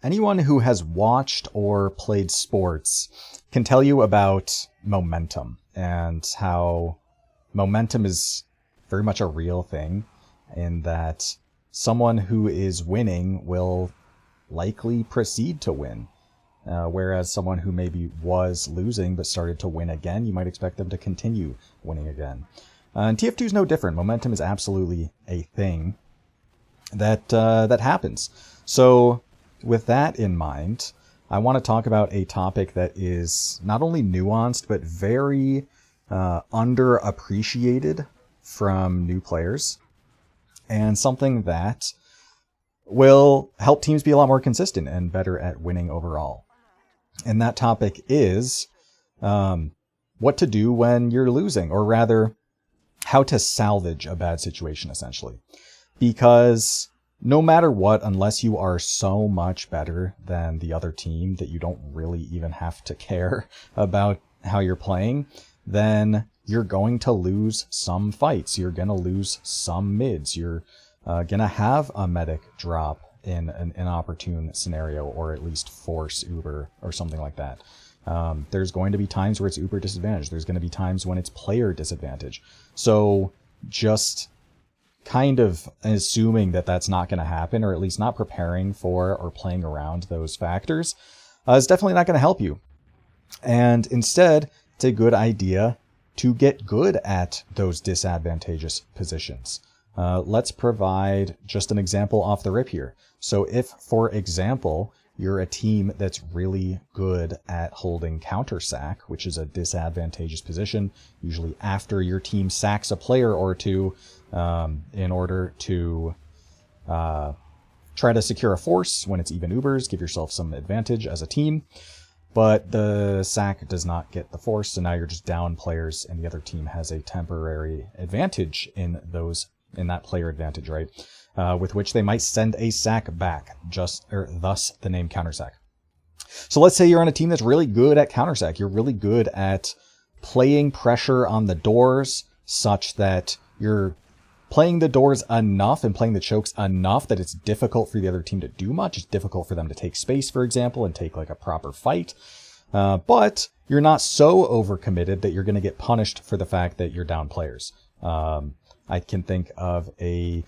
anyone who has watched or played sports can tell you about momentum and how momentum is very much a real thing, in that someone who is winning will likely proceed to win. Whereas someone who maybe was losing but started to win again, you might expect them to continue winning again. And TF2 is no different. Momentum is absolutely a thing that happens. So with that in mind, I want to talk about a topic that is not only nuanced, but very underappreciated from new players, and something that will help teams be a lot more consistent and better at winning overall. And that topic is what to do when you're losing, or rather, how to salvage a bad situation, essentially. Because no matter what, unless you are so much better than the other team that you don't really even have to care about how you're playing, then you're going to lose some fights. You're going to lose some mids. You're going to have a medic drop in an inopportune scenario, or at least force Uber or something like that. There's going to be times where it's Uber disadvantage. There's going to be times when it's player disadvantage. So just kind of assuming that that's not going to happen, or at least not preparing for or playing around those factors, is definitely not going to help you. And instead, it's a good idea to get good at those disadvantageous positions. Let's provide just an example off the rip here. So if, for example, you're a team that's really good at holding counter sack, which is a disadvantageous position, usually after your team sacks a player or two, in order to try to secure a force when it's even Ubers, give yourself some advantage as a team. But the sack does not get the force, so now you're just down players, and the other team has a temporary advantage in that player advantage, right? With which they might send a sack back, thus the name counter sack. So let's say you're on a team that's really good at counter sack. You're really good at playing pressure on the doors such that you're playing the doors enough and playing the chokes enough that it's difficult for the other team to do much. It's difficult for them to take space, for example, and take like a proper fight. But you're not so overcommitted that you're going to get punished for the fact that you're down players. I can think of the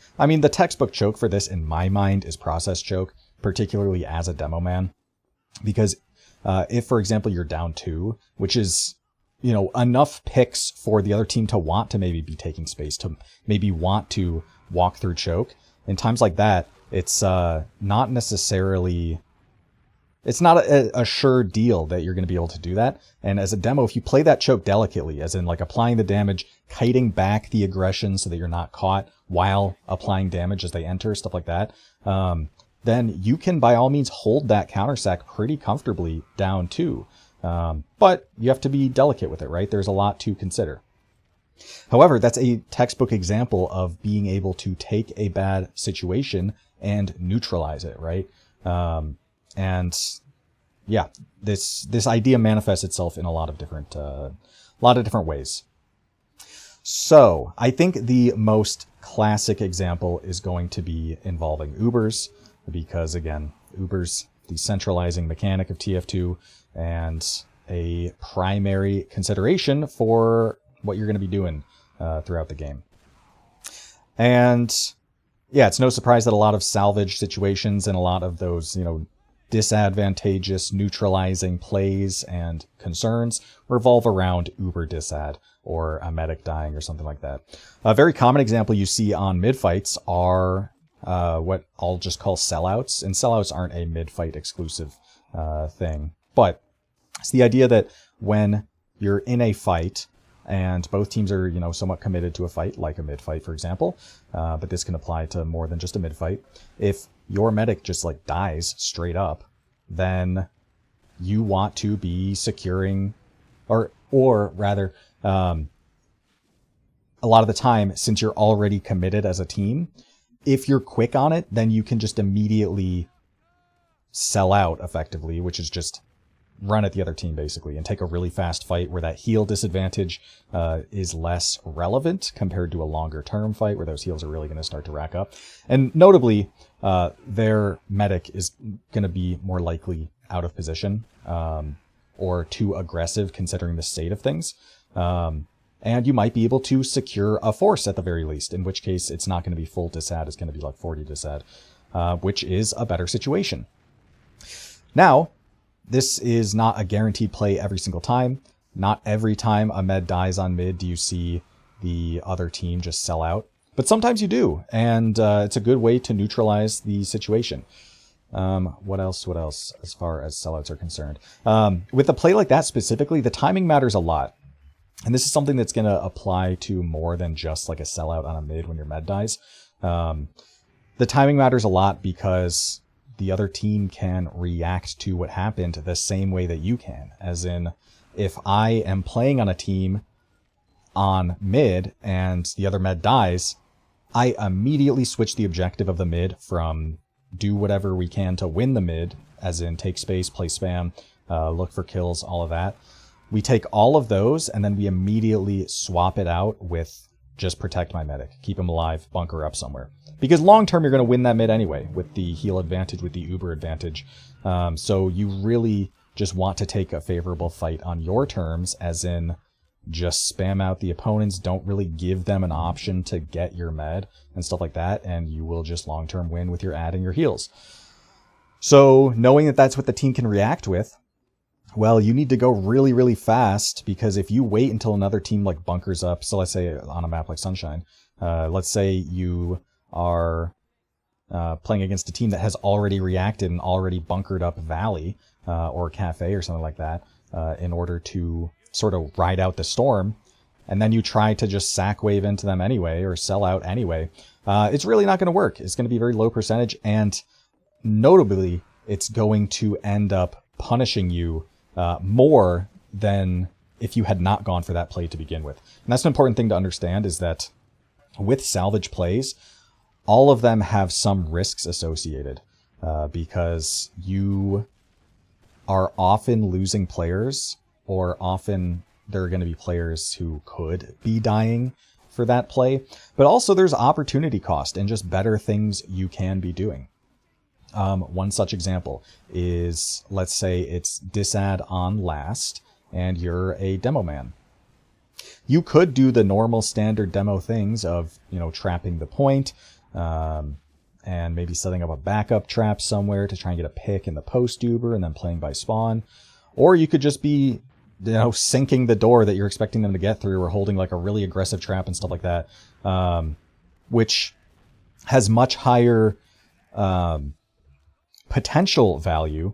textbook choke for this in my mind is process choke, particularly as a demo man. Because if, for example, you're down 2, which is, enough picks for the other team to want to maybe be taking space, to maybe want to walk through choke. In times like that, it's not necessarily... It's not a sure deal that you're going to be able to do that. And as a demo, if you play that choke delicately, as in like applying the damage, kiting back the aggression so that you're not caught while applying damage as they enter, stuff like that, then you can by all means hold that counter sack pretty comfortably down too. But you have to be delicate with it, right? There's a lot to consider. However, that's a textbook example of being able to take a bad situation and neutralize it, right? And yeah, this idea manifests itself in a lot of different ways. So I think the most classic example is going to be involving Ubers, because again, Ubers, the centralizing mechanic of TF2, and a primary consideration for what you're going to be doing throughout the game. And yeah, it's no surprise that a lot of salvage situations and a lot of those, disadvantageous neutralizing plays and concerns revolve around Uber disad or a medic dying or something like that. A very common example you see on mid-fights are what I'll just call sellouts, and sellouts aren't a mid-fight exclusive thing, but it's the idea that when you're in a fight and both teams are, somewhat committed to a fight, like a mid-fight, for example, but this can apply to more than just a mid-fight. If your medic just dies straight up, then you want to be securing, or rather, a lot of the time, since you're already committed as a team, if you're quick on it, then you can just immediately sell out effectively, which is just run at the other team basically and take a really fast fight where that heal disadvantage is less relevant compared to a longer term fight where those heals are really going to start to rack up. And notably, their medic is going to be more likely out of position or too aggressive considering the state of things. And you might be able to secure a force at the very least, in which case it's not going to be full disad, it's going to be like 40 disad, which is a better situation. Now, this is not a guaranteed play every single time. Not every time a med dies on mid do you see the other team just sell out. But sometimes you do, and it's a good way to neutralize the situation. What else as far as sellouts are concerned? With a play like that specifically, the timing matters a lot. And this is something that's going to apply to more than just like a sellout on a mid when your med dies. The timing matters a lot because the other team can react to what happened the same way that you can. As in, if I am playing on a team on mid and the other med dies, I immediately switch the objective of the mid from do whatever we can to win the mid, as in take space, play spam, look for kills, all of that. We take all of those and then we immediately swap it out with just protect my medic, keep him alive, bunker up somewhere. Because long term, you're going to win that mid anyway with the heal advantage, with the uber advantage. So you really just want to take a favorable fight on your terms, as in just spam out the opponents, don't really give them an option to get your med and stuff like that, and you will just long term win with your ad and your heals. So knowing that that's what the team can react with, well, you need to go really, really fast, because if you wait until another team like bunkers up, so let's say on a map like Sunshine, let's say you are playing against a team that has already reacted and already bunkered up Valley or Cafe or something like that in order to sort of ride out the storm, and then you try to just sack wave into them anyway or sell out anyway, it's really not going to work. It's going to be very low percentage, and notably, it's going to end up punishing you more than if you had not gone for that play to begin with. And that's an important thing to understand, is that with salvage plays, all of them have some risks associated because you are often losing players, or often there are going to be players who could be dying for that play. But also there's opportunity cost and just better things you can be doing. One such example is, let's say it's disad on last and you're a demo man. You could do the normal standard demo things of, trapping the point, and maybe setting up a backup trap somewhere to try and get a pick in the post uber and then playing by spawn. Or you could just be, sinking the door that you're expecting them to get through, or holding like a really aggressive trap and stuff like that, which has much higher potential value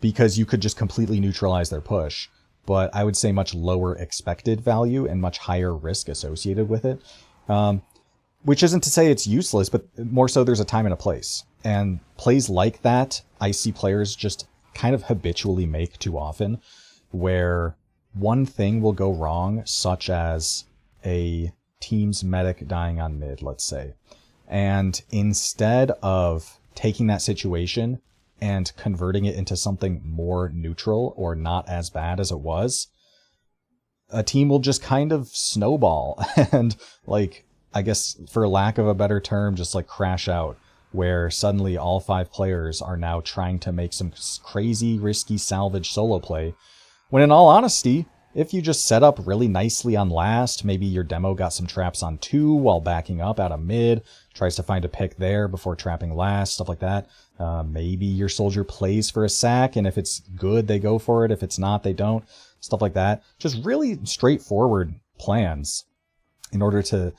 because you could just completely neutralize their push, but I would say much lower expected value and much higher risk associated with it. Which isn't to say it's useless, but more so there's a time and a place. And plays like that, I see players just kind of habitually make too often, where one thing will go wrong, such as a team's medic dying on mid, let's say. And instead of taking that situation and converting it into something more neutral or not as bad as it was, a team will just kind of snowball and, like, I guess for lack of a better term, just like crash out, where suddenly all 5 players are now trying to make some crazy risky salvage solo play, when in all honesty, if you just set up really nicely on last, maybe your demo got some traps on 2 while backing up out of mid, tries to find a pick there before trapping last, stuff like that. Maybe your soldier plays for a sack, and if it's good, they go for it. If it's not, they don't. Stuff like that. Just really straightforward plans in order to,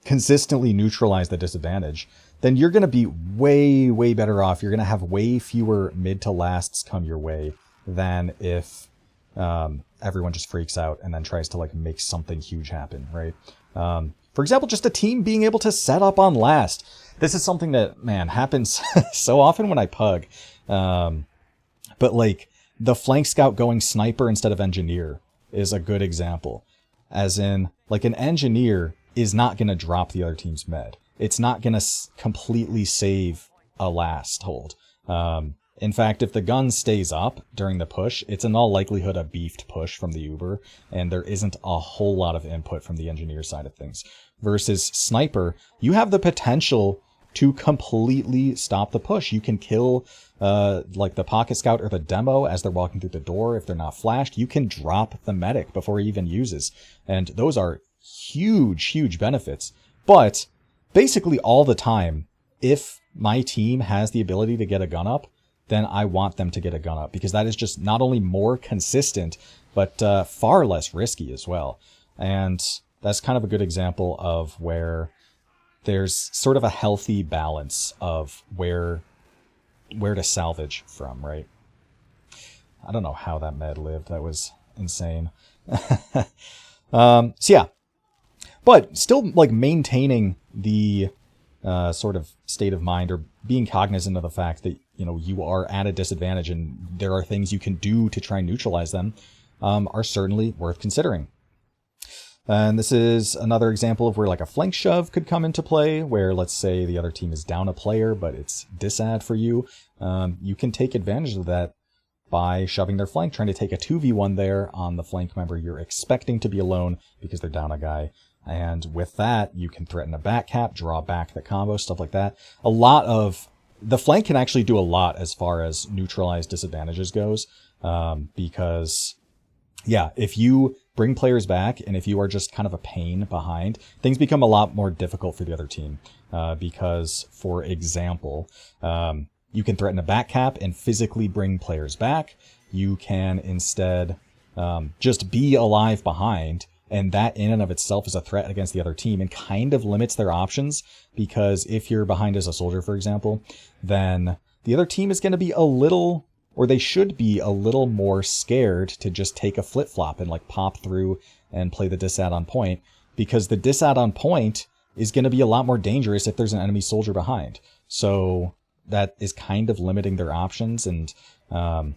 consistently neutralize the disadvantage. Then you're going to be way, way better off. You're going to have way fewer mid to lasts come your way than if everyone just freaks out and then tries to make something huge happen, right? For example, just a team being able to set up on last. This is something that, man, happens so often when I pug. But the flank scout going sniper instead of engineer is a good example. As in, an engineer is not going to drop the other team's med. It's not going to completely save a last hold. In fact, if the gun stays up during the push, it's in all likelihood a beefed push from the Uber, and there isn't a whole lot of input from the engineer side of things. Versus sniper, you have the potential to completely stop the push. You can kill like the pocket scout or the demo as they're walking through the door. If they're not flashed, you can drop the medic before he even uses. And those are huge, huge benefits. But basically all the time, if my team has the ability to get a gun up, then I want them to get a gun up, because that is just not only more consistent, but far less risky as well. And that's kind of a good example of where there's sort of a healthy balance of where to salvage from, right? I don't know how that med lived. That was insane. So yeah, but still like maintaining the sort of state of mind, or being cognizant of the fact that, you know, you are at a disadvantage and there are things you can do to try and neutralize them, are certainly worth considering. And this is another example of where like a flank shove could come into play, where let's say the other team is down a player, but it's disad for you. You can take advantage of that by shoving their flank, trying to take a 2v1 there on the flank member you're expecting to be alone because they're down a guy. And with that, you can threaten a back cap, draw back the combo, stuff like that. A lot of the flank can actually do a lot as far as neutralize disadvantages goes, because yeah, if you bring players back and if you are just kind of a pain behind, things become a lot more difficult for the other team. Because, for example, you can threaten a back cap and physically bring players back. You can instead just be alive behind, and that in and of itself is a threat against the other team and kind of limits their options, because if you're behind as a soldier, for example, then the other team is going to be a little, or they should be a little more scared to just take a flip-flop and like pop through and play the disad on point, because the disad on point is going to be a lot more dangerous if there's an enemy soldier behind. So that is kind of limiting their options. And a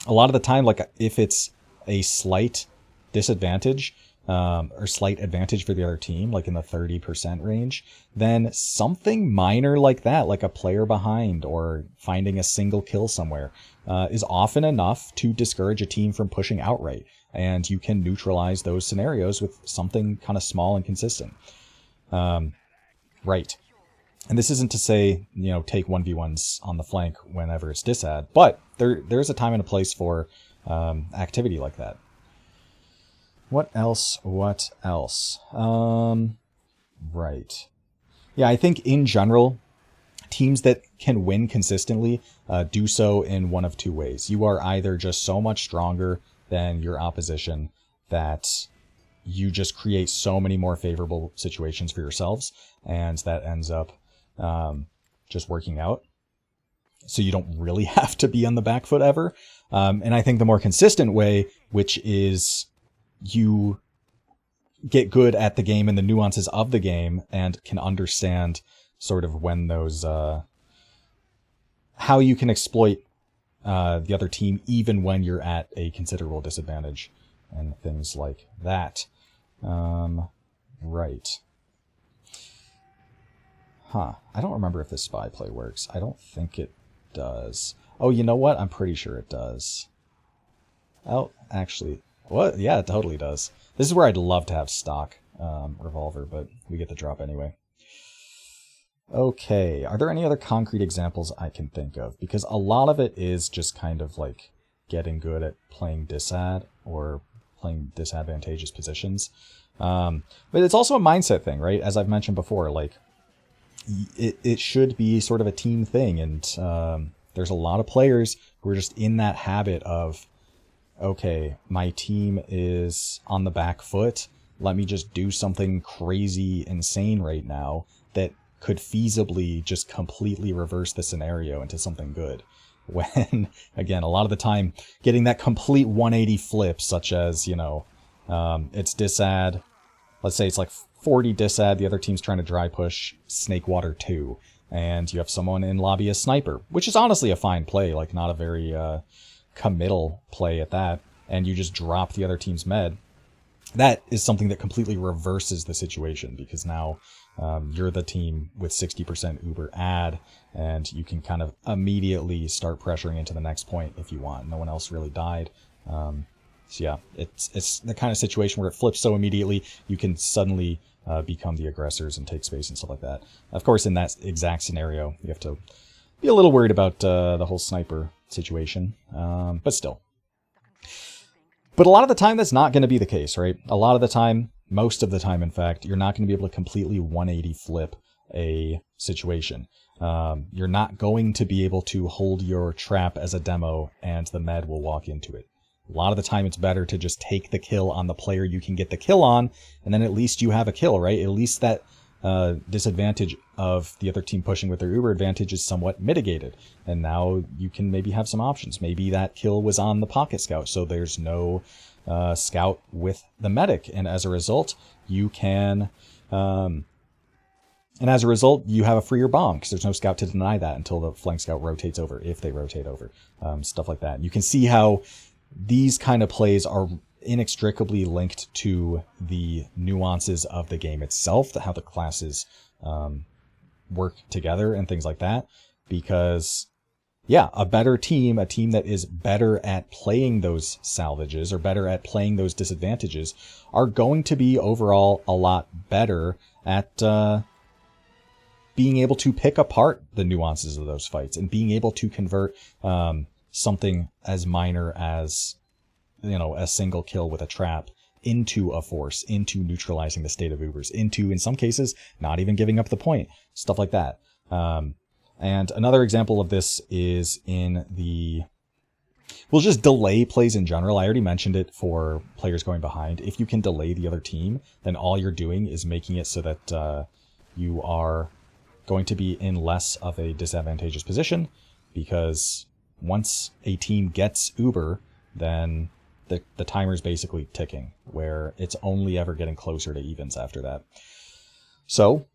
lot of the time, like if it's a slight disadvantage, or slight advantage for the other team, like in the 30% range, then something minor like that, like a player behind or finding a single kill somewhere, is often enough to discourage a team from pushing outright. And you can neutralize those scenarios with something kind of small and consistent. Right. And this isn't to say, you know, take 1v1s on the flank whenever it's disad, but there's a time and a place for activity like that. What else? Right. Yeah, I think in general, teams that can win consistently do so in one of two ways. You are either just so much stronger than your opposition that you just create so many more favorable situations for yourselves, and that ends up just working out. So you don't really have to be on the back foot ever. And I think the more consistent way, which is you get good at the game and the nuances of the game and can understand sort of when those, how you can exploit the other team even when you're at a considerable disadvantage and things like that. Right. Huh. I don't remember if this spy play works. I don't think it does. Oh, you know what? I'm pretty sure it does. Oh, actually... What? Yeah, it totally does. This is where I'd love to have stock revolver, but we get the drop anyway. Okay, are there any other concrete examples I can think of? Because a lot of it is just kind of like getting good at playing disad or playing disadvantageous positions. But it's also a mindset thing, right? As I've mentioned before, like it should be sort of a team thing, and there's a lot of players who are just in that habit of, okay, my team is on the back foot. Let me just do something crazy, insane right now that could feasibly just completely reverse the scenario into something good. When, again, a lot of the time, getting that complete 180 flip, such as, you know, it's disad. Let's say it's like 40 disad, the other team's trying to dry push Snake Water 2, and you have someone in lobby as sniper, which is honestly a fine play, like not a very... committal play at that, and you just drop the other team's med. that is something that completely reverses the situation, because now you're the team with 60% Uber ad, and you can kind of immediately start pressuring into the next point if you want. No one else really died. So yeah, it's the kind of situation where it flips so immediately you can suddenly become the aggressors and take space and stuff like that. Of course, in that exact scenario, you have to be a little worried about the whole sniper situation, but still. But a lot of the time, that's not going to be the case, right? A lot of the time, most of the time, in fact, you're not going to be able to completely 180 flip a situation. You're not going to be able to hold your trap as a demo and the med will walk into it. A lot of the time, it's better to just take the kill on the player you can get the kill on, and then at least you have a kill, right? At least that disadvantage of the other team pushing with their Uber advantage is somewhat mitigated. And now you can maybe have some options. Maybe that kill was on the pocket scout, so there's no scout with the medic. And as a result, you can... and as a result, you have a freer bomb, because there's no scout to deny that until the flank scout rotates over, if they rotate over. Stuff like that. And you can see how these kind of plays are inextricably linked to the nuances of the game itself, how the classes work together and things like that. Because, yeah, a better team, a team that is better at playing those salvages or better at playing those disadvantages, are going to be overall a lot better at being able to pick apart the nuances of those fights and being able to convert something as minor as, you know, a single kill with a trap into a force, into neutralizing the state of Ubers, into, in some cases, not even giving up the point, stuff like that. And another example of this is in the... We'll just delay plays in general. I already mentioned it for players going behind. If you can delay the other team, then all you're doing is making it so that you are going to be in less of a disadvantageous position, because once a team gets Uber, then the timer is basically ticking, where it's only ever getting closer to evens after that. So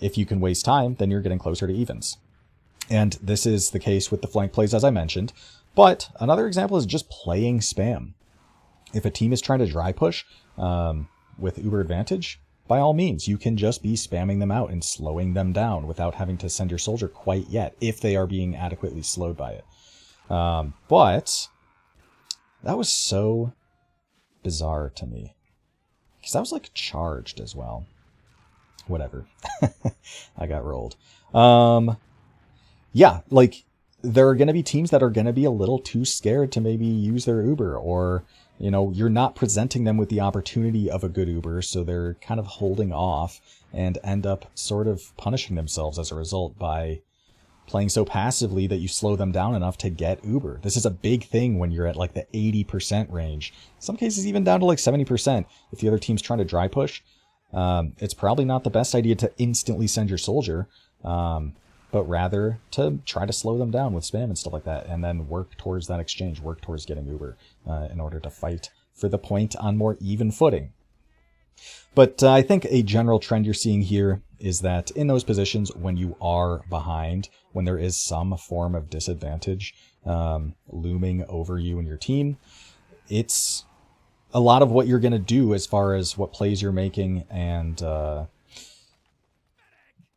if you can waste time, then you're getting closer to evens. And this is the case with the flank plays, as I mentioned. But another example is just playing spam. If a team is trying to dry push with Uber advantage, by all means, you can just be spamming them out and slowing them down without having to send your soldier quite yet, if they are being adequately slowed by it. But that was so bizarre to me, because that was like charged as well. Whatever. I got rolled. Yeah, like there are going to be teams that are going to be a little too scared to maybe use their Uber, or, you know, you're not presenting them with the opportunity of a good Uber, so they're kind of holding off and end up sort of punishing themselves as a result by playing so passively that you slow them down enough to get Uber. This is a big thing when you're at like the 80% range. In some cases even down to like 70%. If the other team's trying to dry push, it's probably not the best idea to instantly send your soldier, but rather to try to slow them down with spam and stuff like that, and then work towards that exchange, work towards getting Uber in order to fight for the point on more even footing. But I think a general trend you're seeing here is that in those positions, when you are behind, when there is some form of disadvantage looming over you and your team, it's a lot of what you're going to do as far as what plays you're making and,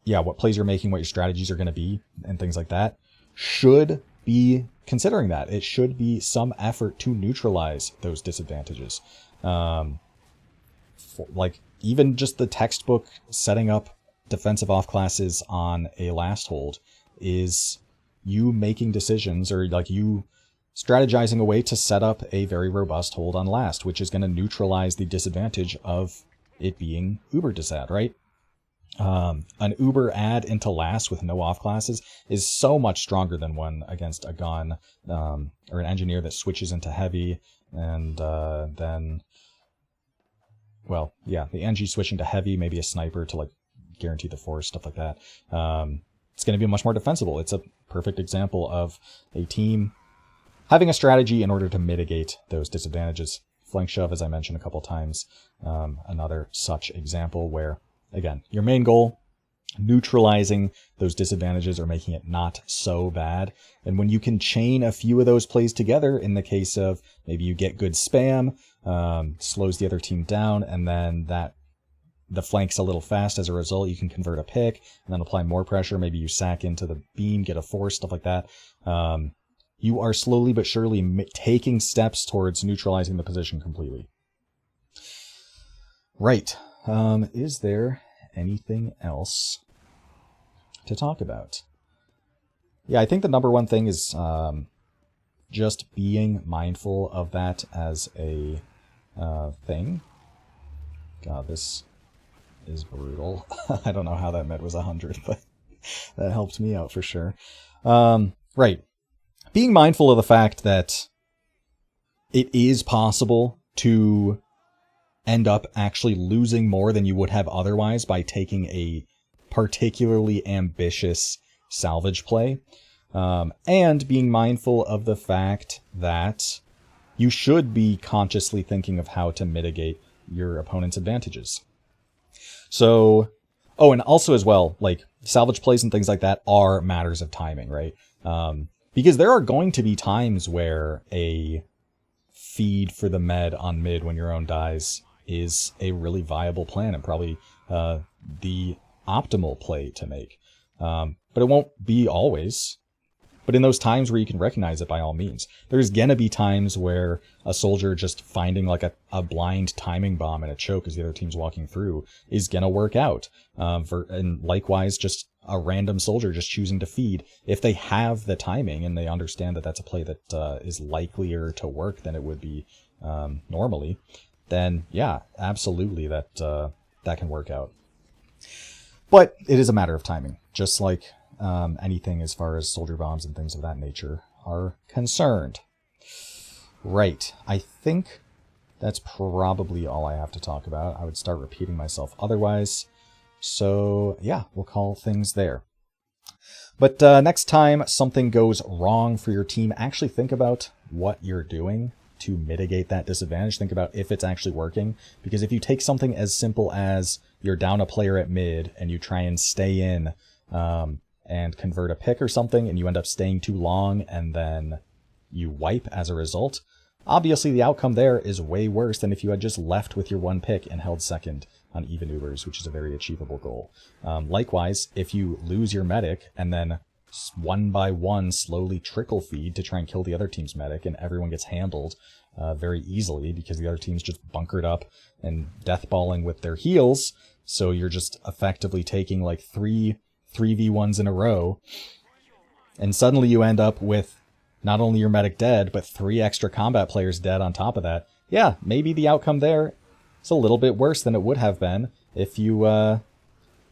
what plays you're making, what your strategies are going to be and things like that, should be considering that. It should be some effort to neutralize those disadvantages. Like even just the textbook setting up defensive off classes on a last hold is you making decisions, or like you strategizing a way to set up a very robust hold on last, which is going to neutralize the disadvantage of it being Uber disad, right? An Uber add into last with no off classes is so much stronger than one against a gun or an engineer that switches into heavy, and then, well, yeah, the NG switching to heavy, maybe a sniper to like guarantee the force, stuff like that. It's going to be much more defensible. It's a perfect example of a team having a strategy in order to mitigate those disadvantages. Flank shove, as I mentioned a couple times, another such example where, again, your main goal, neutralizing those disadvantages or making it not so bad. And when you can chain a few of those plays together, in the case of maybe you get good spam, slows the other team down, and then the flank's a little fast as a result, you can convert a pick and then apply more pressure. Maybe you sack into the beam, get a force, stuff like that. You are slowly but surely taking steps towards neutralizing the position completely. Right. Is there anything else to talk about? Yeah, I think the number one thing is just being mindful of that as a thing. God, this is brutal. I don't know how that med was 100, but that helped me out for sure. Right. Being mindful of the fact that it is possible to end up actually losing more than you would have otherwise by taking a particularly ambitious salvage play. And being mindful of the fact that you should be consciously thinking of how to mitigate your opponent's advantages. So, oh, and also as well, like salvage plays and things like that are matters of timing, right? Because there are going to be times where a feed for the med on mid when your own dies is a really viable plan and probably the optimal play to make. But it won't be always. But in those times where you can recognize it, by all means. There's gonna be times where a soldier just finding like a blind timing bomb and a choke as the other team's walking through is gonna work out. And likewise, just a random soldier just choosing to feed. If they have the timing and they understand that that's a play that is likelier to work than it would be normally, then yeah, absolutely that can work out. But it is a matter of timing, just like anything as far as soldier bombs and things of that nature are concerned. Right. I think that's probably all I have to talk about. I would start repeating myself otherwise. So yeah, we'll call things there. But next time something goes wrong for your team, actually think about what you're doing to mitigate that disadvantage. Think about if it's actually working. Because if you take something as simple as you're down a player at mid and you try and stay in and convert a pick or something, and you end up staying too long and then you wipe as a result, obviously the outcome there is way worse than if you had just left with your one pick and held second on even Ubers, which is a very achievable goal. Likewise, if you lose your medic and then one by one slowly trickle feed to try and kill the other team's medic, and everyone gets handled very easily because the other team's just bunkered up and deathballing with their heals, so you're just effectively taking like 3v1s in a row, and suddenly you end up with not only your medic dead, but 3 extra combat players dead on top of that. Yeah, maybe the outcome there is a little bit worse than it would have been if you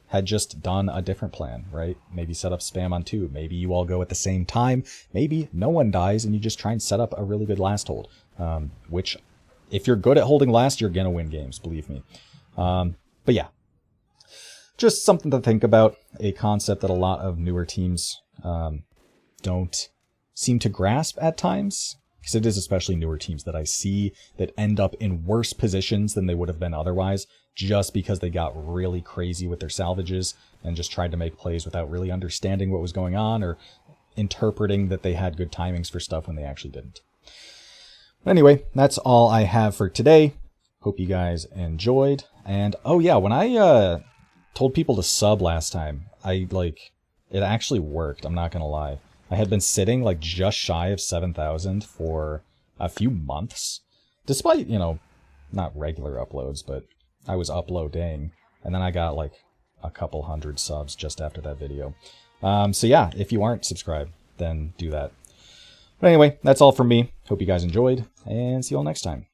had just done a different plan, right? Maybe set up spam on 2. Maybe you all go at the same time. Maybe no one dies and you just try and set up a really good last hold, which if you're good at holding last, you're going to win games, believe me. But yeah, just something to think about, a concept that a lot of newer teams don't seem to grasp at times, because it is especially newer teams that I see that end up in worse positions than they would have been otherwise, just because they got really crazy with their salvages and just tried to make plays without really understanding what was going on or interpreting that they had good timings for stuff when they actually didn't. But anyway, that's all I have for today. Hope you guys enjoyed. And oh yeah, when I told people to sub last time, it actually worked, I'm not gonna lie. I had been sitting like just shy of 7,000 for a few months, despite, not regular uploads, but I was uploading, and then I got like a couple hundred subs just after that video. So yeah, if you aren't subscribed, then do that. But anyway, that's all from me. Hope you guys enjoyed, and see you all next time.